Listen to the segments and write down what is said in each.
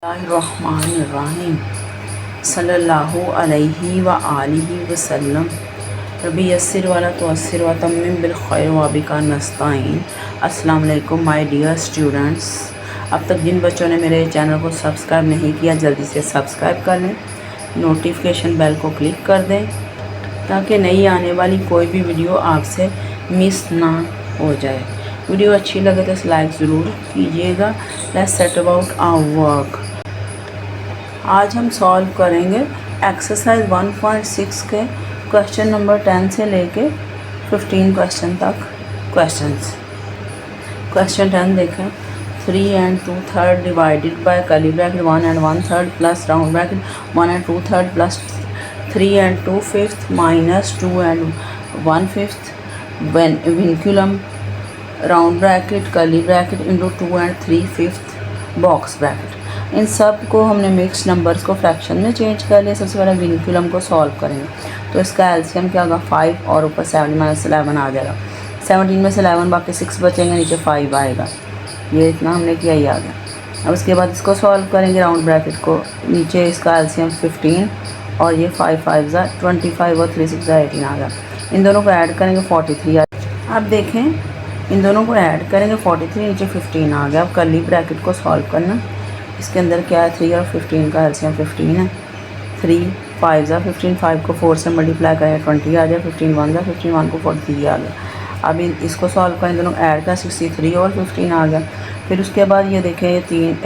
बिस्मिल्लाहिर्रहमानिर्रहीम सल्लल्लाहु अलैहि व आलिहि वसल्लम रब्बी यस्सिर वला तुअस्सिर व तम्मिम बिल खैर व बिका नस्ताइन। अस्सलाम वालेकुम माय डियर स्टूडेंट्स। अब तक जिन बच्चों ने मेरे चैनल को सब्सक्राइब नहीं किया जल्दी से सब्सक्राइब कर लें, नोटिफिकेशन बेल को क्लिक कर दें ताकि नई आने वाली कोई भी वीडियो आपसे मिस ना हो जाए। वीडियो अच्छी लगे तो लाइक ज़रूर कीजिएगा। Let's set about our work. आज हम सॉल्व करेंगे एक्सरसाइज 1.6 के क्वेश्चन नंबर 10 से लेके 15 क्वेश्चन तक क्वेश्चंस। क्वेश्चन 10 देखें। 3 and 2/3 divided by curly bracket 1 and 1/3 plus round bracket 1 and 2/3 plus 3 and 2/5 minus 2 and 1/5 vinculum round bracket curly bracket into 2 and 3/5 box bracket. इन सब को हमने मिक्स नंबर्स को फ्रैक्शन में चेंज कर लिया। सबसे पहले विनक्यूलम को सॉल्व करेंगे तो इसका एलसीएम क्या होगा 5 और ऊपर 7 - 11 आ जाएगा। 17 में से 11 बाकी 6 बचेंगे, नीचे 5 आएगा। ये इतना हमने किया, ये आ गया। अब उसके बाद इसको सॉल्व करेंगे राउंड ब्रैकेट को। नीचे इसका एलसीएम 15 और ये 5 5 25 और 3 6 18 आ गया। इन दोनों को ऐड करेंगे 43 आ गया। अब देखें इन दोनों को ऐड करेंगे 43, नीचे 15 आ गया। अब कर्ली ब्रैकेट को सॉल्व करना। इसके अंदर क्या है 3 और 15 का एलसीएम 15 है। 3 5 15, 5 को 4 से मल्टीप्लाई करें 20 आ जाए। 15 1 15, 1 को 43 आ गया। अब इसको सॉल्व करें, दोनों ऐड का 63 और 15 आ गया। फिर उसके बाद ये देखें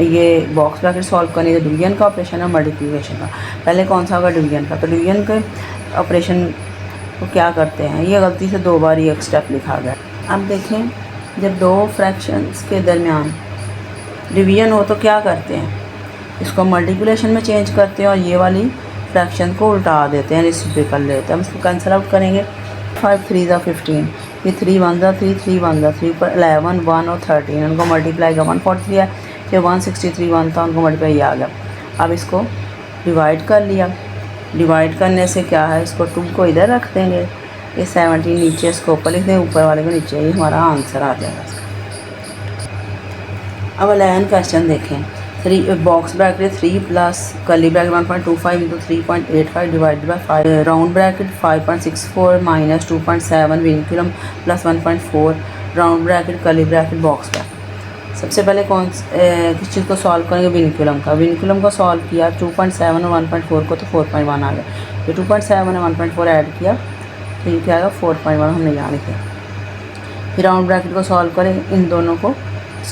ये बॉक्स ब्रैकेट सॉल्व करने का डिवीजन का ऑपरेशन है मल्टीप्लिकेशन का। पहले कौन सा होगा डिवीजन का। तो डिवीजन के ऑपरेशन को क्या करते हैं, ये गलती से 2 बार ये एक स्टेप लिखा गया। अब देखें जब 2 फ्रैक्शंस के दरमियान डिवीजन हो तो क्या करते हैं, इसको मल्टीप्लिकेशन में चेंज करते हैं और ये वाली फ्रैक्शन को उल्टा देते हैं, रेसिप्रोकल कर लेते हैं। हम इसको कैंसिल आउट करेंगे। 5 3 15, ये 3 1 3 3 1 3 पर 11 1 और 13 उनको मल्टीप्लाई का 143 है। फिर 163 1 था, उनको मल्टीप्लाई आ गया। अब इसको डिवाइड कर लिया। डिवाइड करने से क्या है, इसको 2 को इधर रख देंगे, ये 17 नीचे इसको ऊपर लिख दें, ऊपर वाले को नीचे, ये हमारा आंसर आ जाएगा। अब 11 क्वेश्चन देखें। 3 box bracket 3 plus curly bracket 1.25 into 3.85 divided by 5 round bracket 5.64 minus 2.7 vinculum plus 1.4 round bracket curly bracket box bracket. सबसे पहले किस चीज़ को सॉल्व करेंगे, विनक्यूलम का। विनक्यूलम को सॉल्व किया 2.7 और 1.4 को तो 4.1 आ गया। ये 2.7 और 1.4 ऐड किया तो ये क्या आएगा 4.1, हमने यहाँ लिखा। फिर राउंड ब्रैकेट को सॉल्व करें, इन दोनों को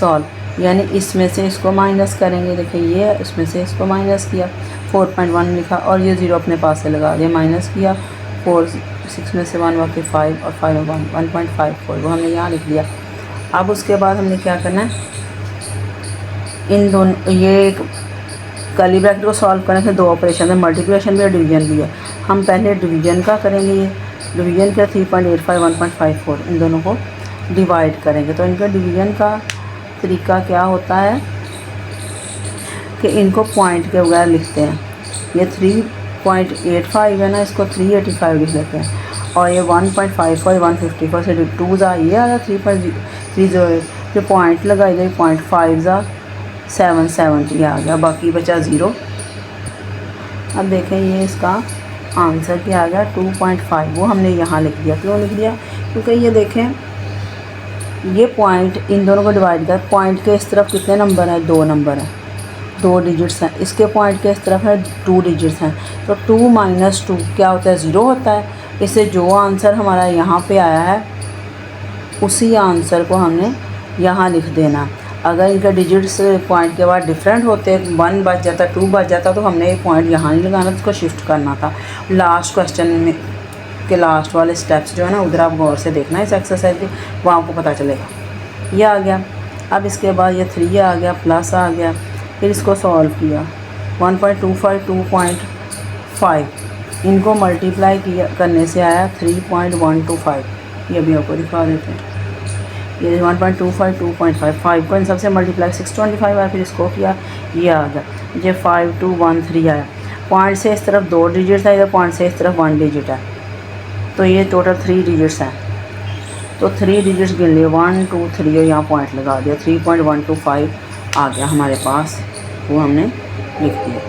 सॉल्व यानी इसमें से इसको माइनस करेंगे। देखिए ये इसमें से इसको माइनस किया 4.1 लिखा और ये 0 अपने पास से लगा दिया, माइनस किया 4 6 में से 1 बाकी 5 और 5 में 1.54 वो हमने यहाँ लिख दिया। अब उसके बाद हमने क्या करना है, इन दोनों ये कर्ली ब्रैकेट को सॉल्व करने से 2 ऑपरेशन है, मल्टीप्लिकेशन भी है डिवीजन भी है। हम पहले डिवीजन का करेंगे। ये डिवीजन का 3.85 1.54 इन दोनों को डिवाइड करेंगे। तो इनका डिवीजन का तरीका क्या होता है कि इनको पॉइंट के बगैर लिखते हैं। ये 3.85 है ना, इसको 385 लिख लेते हैं। और ये 1.54 154 से 2 ज़ा ये आ रहा 3.308, फिर पॉइंट लगाई गई 0.5 ज़ा 770 आ गया, बाकी बचा 0। अब देखें ये इसका आंसर क्या आ गया 2.5, वो हमने यहाँ लिख दिया। क्यों लिख दिया, क्योंकि ये देखें ये पॉइंट इन दोनों को डिवाइड कर, पॉइंट के इस तरफ कितने नंबर हैं, 2 नंबर हैं, 2 डिजिट्स हैं। इसके पॉइंट के इस तरफ है 2 डिजिट्स हैं। तो 2 - 2 क्या होता है 0 होता है। इससे जो आंसर हमारा यहाँ पे आया है उसी आंसर को हमने यहाँ लिख देना। अगर इनका डिजिट्स पॉइंट के बाद डिफरेंट होते, 1 बच जाता 2 बच जाता तो हमने ये पॉइंट यहाँ नहीं लगाना, इसको शिफ्ट करना था। लास्ट क्वेश्चन में के लास्ट वाले स्टेप्स जो है ना उधर आप गौर से देखना है इस एक्सरसाइज के, वहाँ आपको पता चलेगा। ये आ गया। अब इसके बाद ये 3 आ गया, प्लस आ गया। फिर इसको सॉल्व किया 1.25 2.5 इनको मल्टीप्लाई किया करने से आया 3.125। ये भी आपको दिखा देते हैं। ये 1.25 2.5 5 को इन सबसे मल्टीप्लाई 625 आया। फिर इसको किया, ये आ गया। ये 5213 आया। पॉइंट से इस तरफ 2 डिजिट है, इधर पॉइंट से इस तरफ 1 डिजिट है, तो ये टोटल 3 डिजिट्स हैं। तो 3 डिजिट्स गिन लिए 1 2 3 और यहाँ पॉइंट लगा दिया 3.125 आ गया हमारे पास, वो हमने लिख दिया,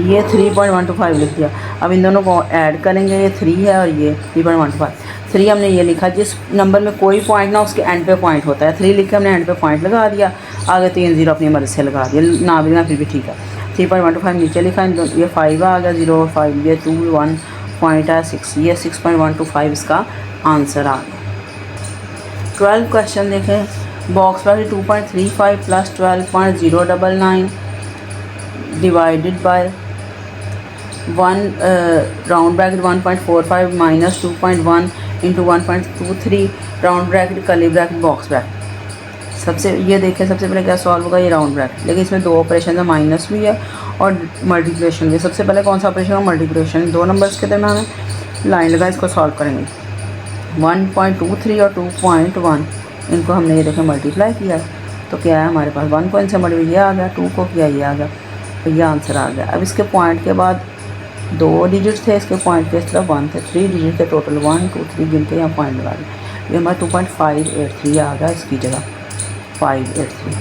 ये 3.125 लिख दिया। अब इन दोनों को ऐड करेंगे, ये 3 है और ये 3.125। 3 हमने ये लिखा, जिस नंबर में कोई पॉइंट ना उसके एंड पे पॉइंट होता है। 3 लिख के हमने एंड पे पॉइंट लगा दिया, आगे 3 0 अपनी मर्ज़ी से लगा दिया, ना भी ना फिर भी ठीक है। 3.125 नीचे लिखा, ये 5 आ गया, 0 और 5, ये 2 1 पॉइंट है 6, ये 6.125 इसका आंसर आ गया। 12 क्वेश्चन देखें, box value 2.35 plus 12.099 divided by 1 round bracket 1.45 minus 2.1 into 1.23 round bracket curly bracket box bracket. सबसे ये देखें, सबसे पहले क्या सॉल्व होगा, ये राउंड ब्रैकेट, लेकिन इसमें 2 ऑपरेशन है, माइनस भी है और मल्टीप्लिकेशन भी। सबसे पहले कौन सा ऑपरेशन है, मल्टीप्लिकेशन। 2 नंबर्स के दरम्यान लाइन लगा, इसको सॉल्व करेंगे। 1.23 और 2.1 इनको हमने ये देखें मल्टीप्लाई किया, तो क्या है हमारे पास 1 पॉइंट से मल्टीप्लाई ये आ गया, 2 को किया ये आ गया, तो ये आंसर आ गया। अब इसके पॉइंट के बाद 2 डिजिट थे, इसके पॉइंट के इस तरफ 1 थे, 3 डिजिट थे टोटल, 1 2 3 गिन के यहाँ पॉइंट लगा दिया, ये हमारा 2.583 आ गया, इसकी जगह 583।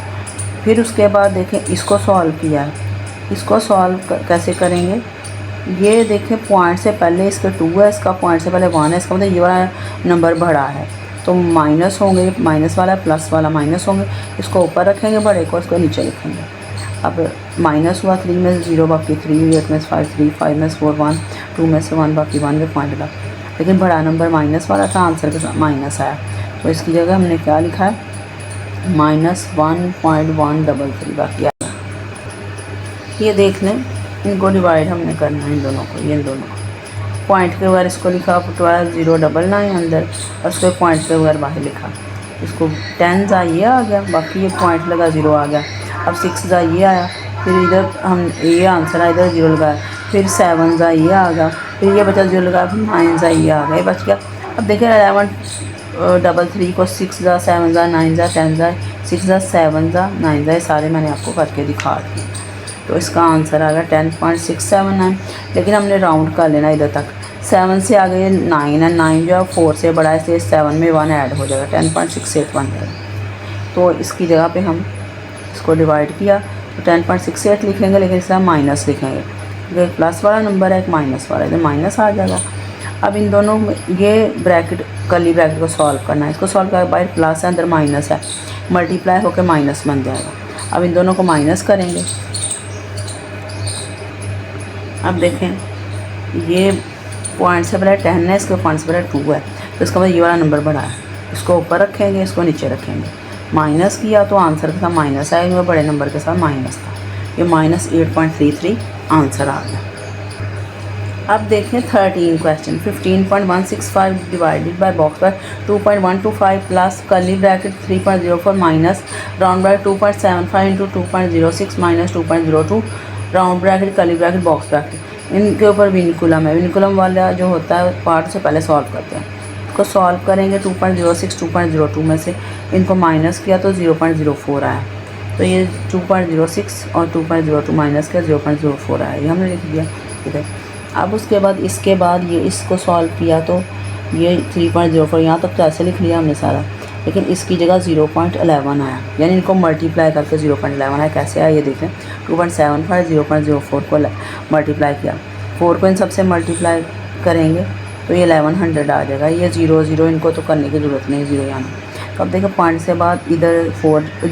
फिर उसके बाद देखें इसको सॉल्व किया है, इसको सॉल्व कैसे करेंगे, ये देखें पॉइंट से पहले इसका 2 है, इसका पॉइंट से पहले 1 है, इसका मतलब ये वाला नंबर बढ़ा है तो माइनस होंगे, माइनस वाला प्लस वाला माइनस होंगे, इसको ऊपर रखेंगे बड़े को, इसको नीचे लिखेंगे। अब माइनस हुआ, 3 में से 0 बाकी 3, 8 में से 5 3, 5 में से 4 1, 2 में से 1 बाकी 1 में पॉइंट लगा, लेकिन बड़ा नंबर माइनस वाला था, आंसर के साथ माइनस आया, तो इसकी जगह हमने क्या लिखा है, -1.133 बाकी आया। ये देख लें, इनको डिवाइड हमने करना है, इन दोनों को, इन दोनों को पॉइंट के बगैर इसको लिखा 12099 अंदर, और उसको पॉइंट के बगैर बाहर लिखा, इसको 10 ये आ गया, बाकी ये पॉइंट लगा 0 आ गया। अब 6 ये आया, फिर इधर हम ये आंसर आया, इधर 0 लगाया, फिर 7 ये आ गया, फिर ये बचा 0 लगाया, फिर 9 ये आ गया, ये बच गया। अब देखिए 1133 को 6 7 9 10 6 7 9 सारे मैंने आपको करके दिखा दिए, तो इसका आंसर आ गया 10.679। लेकिन हमने राउंड कर लेना इधर तक, 7 से आगे 9 है, 9 जो 4 से बड़ा है, इसलिए 7 में 1 ऐड हो जाएगा, 10.681 जाएगा। तो इसकी जगह पे हम इसको डिवाइड किया तो 10.68 लिखेंगे, लेकिन इसका माइनस लिखेंगे, एक प्लस वाला नंबर है, एक माइनस वाला है, तो माइनस आ जाएगा। अब इन दोनों में ये ब्रैकेट कर्ली ब्रैकेट को सॉल्व करना है, इसको सॉल्व करके बाहर प्लस है, अंदर माइनस है, मल्टीप्लाई होकर माइनस बन जाएगा। अब इन दोनों को माइनस करेंगे। अब देखें, ये पॉइंट से पहले 10 है, इसके पॉइंट से पहले 2 है, तो इसका मतलब ये वाला नंबर बढ़ा है, इसको ऊपर रखेंगे, इसको नीचे रखेंगे। माइनस किया तो आंसर के साथ माइनस आएगा, बड़े नंबर के साथ माइनस था, ये -8.33 आंसर आ गया। अब देखें 13 क्वेश्चन, 15.165 डिवाइडेड बाय बॉक्स पर 2.125 plus curly bracket 3.04 minus round bracket 2.75 into 2.06 minus 2.02 round bracket curly bracket box bracket. इनके ऊपर विनकुलम है, विनकुलम वाला जो होता है पार्ट से पहले सॉल्व करते हैं, इसको सॉल्व करेंगे। 2.06 2.02 में से इनको माइनस किया तो 0.04 आया, तो ये 2.06 और 2.02 माइनस किया 0.04 आया, ये हमने लिख दिया इधर। अब उसके बाद इसके बाद ये इसको सॉल्व किया तो ये 3.04 यहाँ तक तो ऐसे लिख लिया हमने सारा, लेकिन इसकी जगह 0.11 आया, यानी इनको मल्टीप्लाई करके 0.11 आया। कैसे आया ये देखें, 2.75 0.04 को मल्टीप्लाई किया, 4 को इन सबसे मल्टीप्लाई करेंगे तो ये 1100 आ जाएगा। ये 0 0 इनको तो करने की ज़रूरत नहीं, 0 यहाँ। तो अब देखो पॉइंट से बाद इधर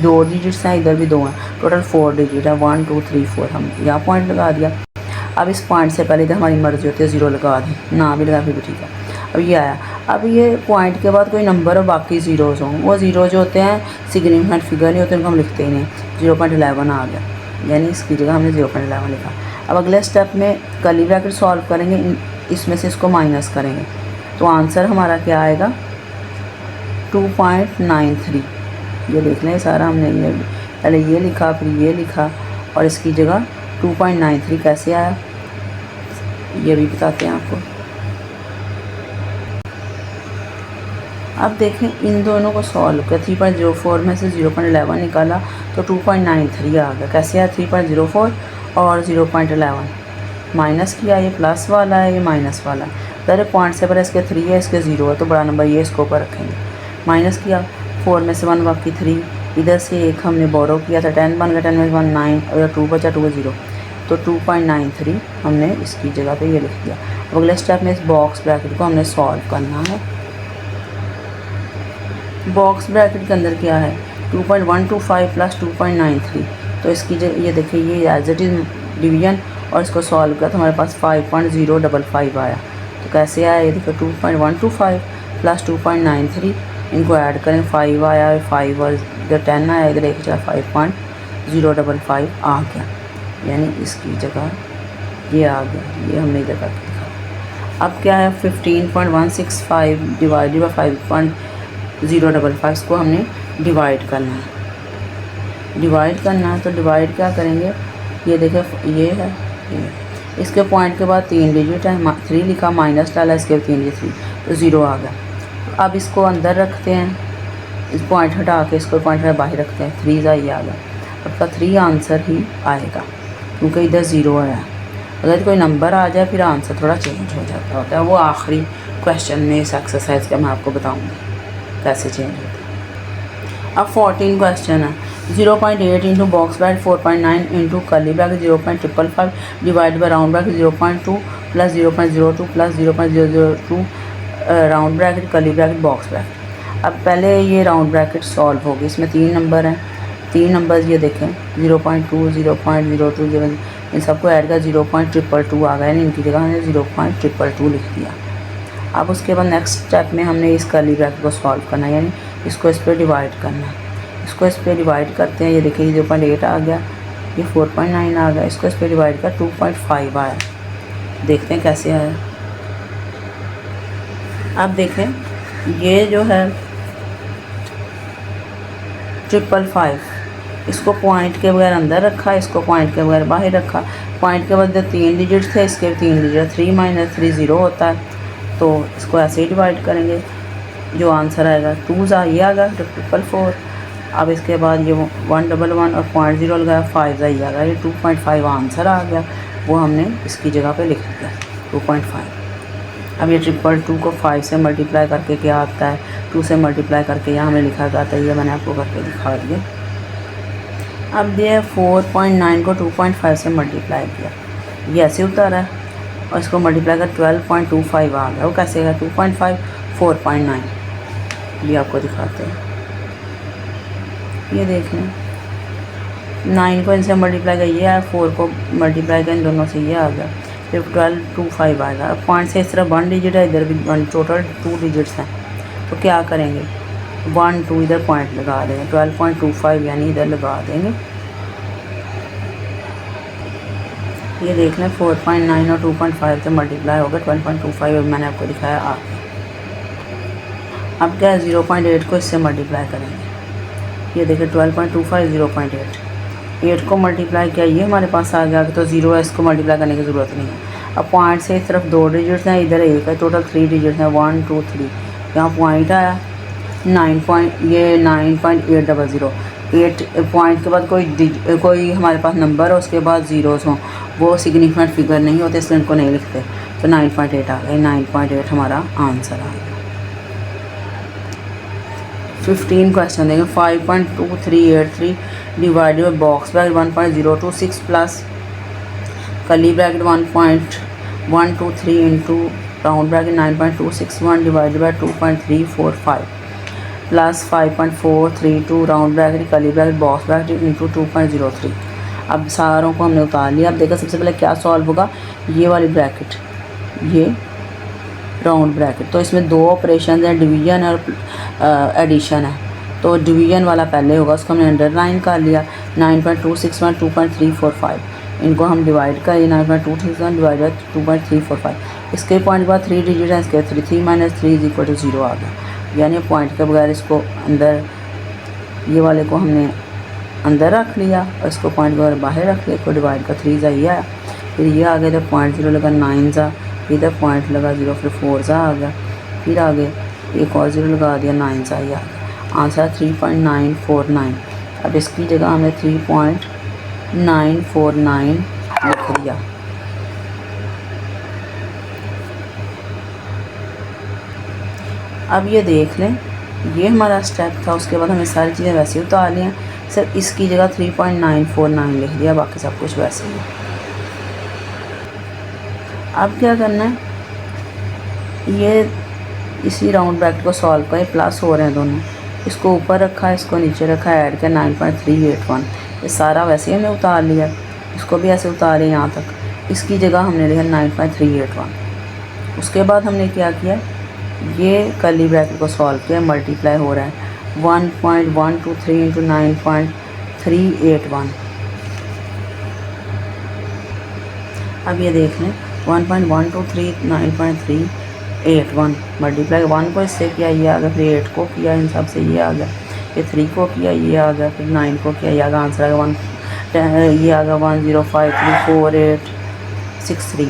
2 डिजिट्स हैं, इधर भी 2 हैं, टोटल 4 डिजिट है, 1 2 3 4, हम यहाँ पॉइंट लगा दिया। अब इस पॉइंट से पहले इधर हमारी मर्ज़ी होती है 0 लगा दें, ना भी लगा फिर भी ठीक है। अब ये आया, अब ये पॉइंट के बाद कोई नंबर और बाकी ज़ीरोज़ हों, वो ज़ीरो जो होते हैं सिग्निफिकेंट फिगर नहीं होते, उनको हम लिखते ही नहीं। 0.11 आ गया, यानी इसकी जगह हमने 0.11 लिखा। अब अगले स्टेप में कर्ली ब्रैकेट सॉल्व करेंगे, इसमें से इसको माइनस करेंगे, तो आंसर हमारा क्या आएगा 2.93। ये देख लें सारा हमने ये पहले ये लिखा फिर ये लिखा, और इसकी जगह 2.93 कैसे आया ये भी बताते हैं आपको। अब देखें इन दोनों को सॉल्व कर, 3.04 में से 0.11 निकाला तो 2.93 आ गया। कैसे आया, 3.04 और 0.11 माइनस किया, ये प्लस वाला है ये माइनस वाला है, पहले पॉइंट से पहले इसके 3 है इसके 0 है, तो बड़ा नंबर ये इसको ऊपर रखेंगे। माइनस किया, 4 में से 1 बाकी 3, इधर से एक हमने बोरो किया था, 10 बन गया, 10 में 1 9 और 2 बचा, 2 0, तो 2.93 हमने इसकी जगह पे ये लिख दिया। अगले स्टेप में इस बॉक्स ब्रैकेट को हमने सॉल्व करना है। बॉक्स ब्रैकेट के अंदर क्या है, 2.125 प्लस 2.93, तो इसकी ये देखिए ये एज इट इज़ डिवीजन, और इसको सॉल्व किया तो हमारे पास 5.055 आया। तो कैसे आया, ये देखो 2.125 प्लस 2.93, इनको ऐड करें 5 आया, 5 और इधर 10 आया, इधर एक जगह 5.055 आ गया, यानी इसकी जगह ये आ गया, ये हमने इधर करके दिखा। अब क्या है, 15.165 डिवाइडेड बाई 5.055, इसको हमने डिवाइड करना है। डिवाइड करना है तो डिवाइड क्या करेंगे, ये देखें ये है, ये इसके पॉइंट के बाद 3 डिजिट है, 3 लिखा, माइनस डाला, इसके 3 डिजिट 3, तो 0 आ गया। अब इसको अंदर रखते हैं, इस पॉइंट हटा के इसको पॉइंट बाहर रखते हैं, 3 ही आ गया। आपका 3 आंसर ही आएगा, क्योंकि इधर 0 आया। अगर कोई नंबर आ जाए फिर आंसर थोड़ा चेंज हो जाता होता है, वो आखिरी क्वेश्चन में इस एक्सरसाइज का मैं आपको बताऊँगी कैसे चेंज होता है। अब 14 क्वेश्चन है, 0.8 into box bracket 4.9 into curly bracket 0.555 divide by round bracket 0.2 plus 0.02 plus 0.002 round bracket curly bracket box bracket. अब पहले ये राउंड ब्रैकेट सॉल्व होगी, इसमें 3 नंबर हैं, 3 नंबर्स ये देखें 0.2 0.020, इन सबको ऐड कर 0.222 आ गया, यानी इनकी जगह हमने 0.222 लिख दिया। अब उसके बाद नेक्स्ट स्टेप में हमने इस कर्ली ब्रैकेट को सॉल्व करना है, यानी इसको इस पर डिवाइड करना है। इसको इस पर डिवाइड करते हैं, ये देखिए 0.8 आ गया, ये 4.9 आ गया, इसको इस पर डिवाइड कर 2.5 आया। देखते हैं कैसे आया। अब देखें ये जो है 555, इसको पॉइंट के बगैर अंदर रखा, इसको पॉइंट के बगैर बाहर रखा। पॉइंट के बाद 3 डिजिट थे, इसके 3 डिजिट, 3 माइनस 3 0 होता है, तो इसको ऐसे ही डिवाइड करेंगे, जो आंसर आएगा 2 ये आ गया 444। अब इसके बाद ये 111 और 0.0 लगाया, 5 ही आ गया, ये 2.5 आंसर आ गया, वो हमने इसकी जगह पे लिख दिया 2.5। अब ये 222 को 5 से मल्टीप्लाई करके क्या आता है, 2 से मल्टीप्लाई करके यहाँ हमें लिखा जाता है, ये मैंने आपको करके दिखा दिया। अब ये 4.9 को 2.5 से मल्टीप्लाई किया, ये ऐसे उतारा है, और इसको मल्टीप्लाई कर 12.25 आ गया, वो कैसे गया 2.5 4.9, ये आपको दिखाते हैं। ये देख लें 9 को इनसे मल्टीप्लाई कर ये है, 4 को मल्टीप्लाई कर इन दोनों से ये आ गया, फिर 12.25 आएगा। अब पॉइंट से इस तरफ 1 डिजिट है, इधर भी 1, टोटल 2 डिजिट्स हैं, तो क्या करेंगे 1 2 इधर पॉइंट लगा देंगे, 12.25 यानी इधर लगा देंगे। ये देख लें 4.9 और 2.5 से मल्टीप्लाई होगा 12.25, मैंने आपको दिखाया आ। अब क्या है 0.8 को इससे मल्टीप्लाई करेंगे, ये देखिए 12.25 0.8, 8 को मल्टीप्लाई किया, ये हमारे पास आ गया, तो 0 है, इसको मल्टीप्लाई करने की ज़रूरत नहीं है। अब पॉइंट से इस तरफ 2 डिजिट्स हैं, इधर 1 है, टोटल 3 डिजिट्स हैं, 1 2 3, यहाँ पॉइंट आया 9.800, 8 पॉइंट के बाद कोई हमारे पास नंबर है, उसके बाद ज़ीरोस हों, वो सिग्निफिकेंट फिगर नहीं होते, इसलिए इनको नहीं लिखते, तो 9.8 आ गया, 9.8 हमारा आंसर आ गया। 15 क्वेश्चन देंगे, 5.2383 divided by box bracket 1.026 plus curly bracket 1.123 into round bracket 9.261 divided by 2.345 plus 5.432 round bracket curly bracket box bracket into 2.03। अब सारों को हमने उतार लिया। अब देखा सबसे पहले क्या सॉल्व होगा, ये वाली ब्रैकेट, ये राउंड ब्रैकेट, तो इसमें 2 ऑपरेशन हैं, डिवीजन और एडिशन है, तो डिवीजन वाला पहले होगा, उसको हमने अंडरलाइन कर लिया। 9.261 2.345, इनको हम डिवाइड करें, 9.261 डिवाइड बाई 2.345, इसके पॉइंट के बाद 3 डिजिट है, इसके 3 माइनस 3 इज इक्वल टू 0 आ गया, यानी पॉइंट के बगैर इसको अंदर, ये वाले को हमने अंदर रख लिया और इसको पॉइंट के बगैर बाहर रख लिया, इसको डिवाइड कर 3 ज़ा ये आया, फिर ये आ गया, इधर 0.0 लगा 9 ज़ा, इधर पॉइंट लगा 0, फिर 4 ज़ा आ गया, फिर आगे एक और 0 लगा दिया, 9 ज़ा ये आ गया, आंसर 3.949। अब इसकी जगह हमने 3.949 लिख दिया। अब ये देख लें ये हमारा स्टेप था। उसके बाद हमें सारी चीज़ें वैसे ही उतार ली हैं, सिर्फ इसकी जगह 3.949 लिख दिया, बाकी सब कुछ वैसे ही। अब क्या करना है, ये इसी राउंड ब्रैकेट को सॉल्व करें, प्लस हो रहे हैं दोनों, इसको ऊपर रखा है, इसको नीचे रखा है, ऐड कर 9.381, ये सारा वैसे ही हमने उतार लिया, इसको भी ऐसे उतारे यहाँ तक, इसकी जगह हमने लिखा 9.381। उसके बाद हमने क्या किया, ये कर्ली ब्रैकेट को सॉल्व किया, मल्टीप्लाई हो रहा है 1.123 इंटू 9.381। अब ये देख लें 1.123 9.381 मल्टीप्लाई 1 को इससे किया, ये आ गया, फिर 8 को किया इन सब से, ये आ गया, फिर 3 को किया, ये आ गया, फिर 9 को किया, ये आ गया, आंसर आ गया 1, ये आ गया 10534863।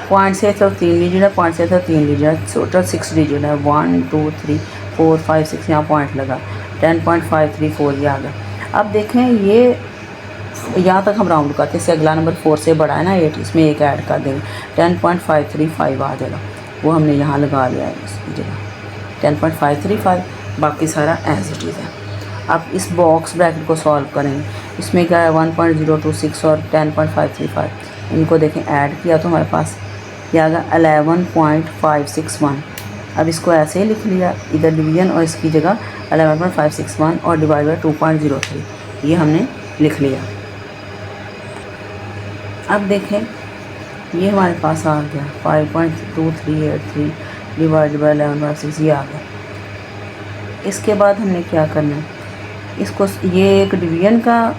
पॉइंट से तो 3 डिजिट है, पॉइंट से तो 3 डिजिट है, टोटल 6 डिजिट है, 1 2 3 4 5 6, यहाँ पॉइंट लगा 10.534 ये आ गया। अब देखें ये यहाँ तक हम राउंड करते हैं, इससे अगला नंबर 4 से बड़ा है ना 8, इसमें एक ऐड कर देंगे 10.535 आ जाएगा, वो हमने यहाँ लगा लिया है इसकी जगह 10.535, बाकी सारा एज इट इज़ है। अब इस बॉक्स ब्रैकेट को सॉल्व करेंगे, इसमें क्या है 1.026 और 10.535, इनको देखें ऐड किया तो हमारे पास क्या आ गया 11.561। अब इसको ऐसे ही लिख लिया, इधर डिवीजन और इसकी जगह 11.561 और डिवाइड बाई 2.03, ये हमने लिख लिया। अब देखें ये हमारे पास आ गया 5.2383 डिवाइड बाई 11.6, ये आ गया। इसके बाद हमने क्या करना है, इसको, ये एक डिवीजन का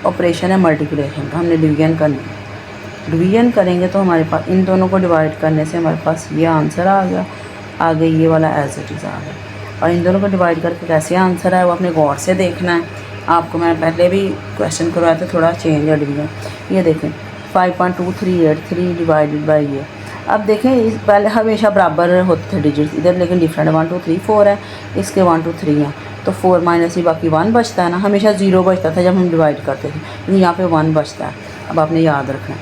ऑपरेशन है, मल्टीप्लिकेशन का, हमने डिवीजन करना है। डिवीजन करेंगे तो हमारे पास इन दोनों को डिवाइड करने से हमारे पास ये आंसर आ गया, आगे ये वाला एज इट इज़ आ गया। और इन दोनों को डिवाइड करके कैसे आंसर आया वो अपने गौर से देखना है। आपको मैंने पहले भी क्वेश्चन करवाया था, थोड़ा चेंज है डिवीजन। ये देखें 5.2383 डिवाइडेड बाई ये। अब देखें इस पहले हमेशा बराबर होते थे डिजिट इधर, लेकिन डिफरेंट 1 2 3 4 है, इसके 1 2 3 हैं, तो 4 माइनस ही बाकी 1 बचता है ना, हमेशा 0 बचता था जब हम डिवाइड करते थे, लेकिन यहाँ पे 1 बचता है। अब आपने याद रखना है।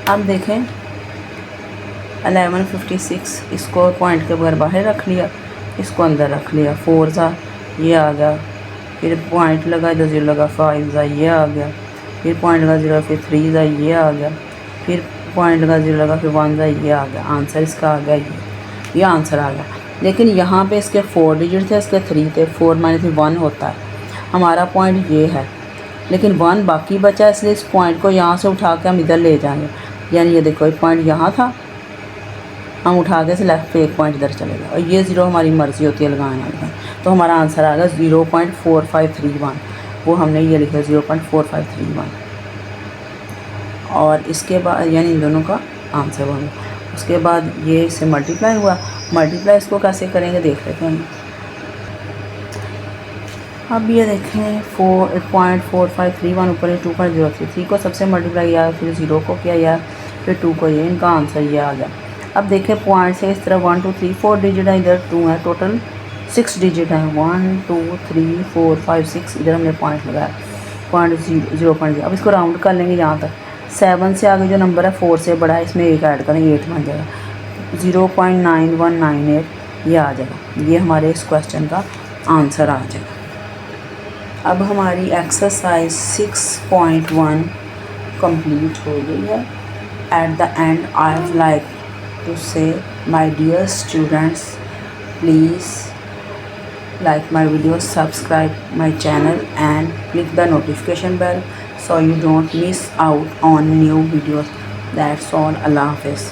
अब देखें 1156, इसको पॉइंट के बगैर बाहर रख लिया, इसको अंदर रख लिया, 4 ज़ा ये आ गया, फिर पॉइंट लगा, इधर 0 लगा, 5 ज़ा ये आ गया, फिर पॉइंट लगा 0, फिर 3 ज़ा ये आ गया, फिर पॉइंट लगा 0 लगा, फिर 1 ज़ा ये आ गया। आंसर इसका आ गया ये आंसर आ गया। लेकिन यहाँ पे इसके 4 डिजिट थे, इसके 3 थे, 4 माइनस 1 होता है, हमारा पॉइंट ये है, लेकिन 1 बाकी बचा, इसलिए इस पॉइंट को यहाँ से उठा के हम इधर ले जाएंगे। यानी ये देखो एक पॉइंट यहाँ था, हम उठा के से लेफ्ट पे एक पॉइंट इधर चलेगा, और ये 0 हमारी मर्ज़ी होती है लगाना, तो हमारा आंसर आ गया 0.4531, वो हमने ये लिखा 0.4531। और इसके बाद यानी इन दोनों का आंसर बना। उसके बाद ये इससे मल्टीप्लाई हुआ, मल्टीप्लाई इसको कैसे करेंगे देख लेते हैं। अब ये देखें 4.4531 ऊपर 2.033 को सबसे मल्टीप्लाई किया, फिर 0 को किया या फिर 2 को, ये इनका आंसर ये आ गया। अब देखें पॉइंट से इस तरह 1 2 3 4 डिजिट है, इधर 2 है, टोटल 6 डिजिट है, 1 2 3 4 5 6, इधर हमने पॉइंट लगाया, पॉइंट 0.0। अब इसको राउंड कर लेंगे यहाँ तक, 7 से आगे जो नंबर है 4 से बड़ा है, इसमें एक ऐड करेंगे 8 बन जाएगा, 0.9198 ये आ जाएगा। ये हमारे इस क्वेश्चन का आंसर आ जाएगा। अब हमारी एक्सरसाइज 6.1 कंप्लीट हो गई है। At the end I would like to say my dear students, please like my video, subscribe my channel and click the notification bell so you don't miss out on new videos. That's all. Allah Hafiz.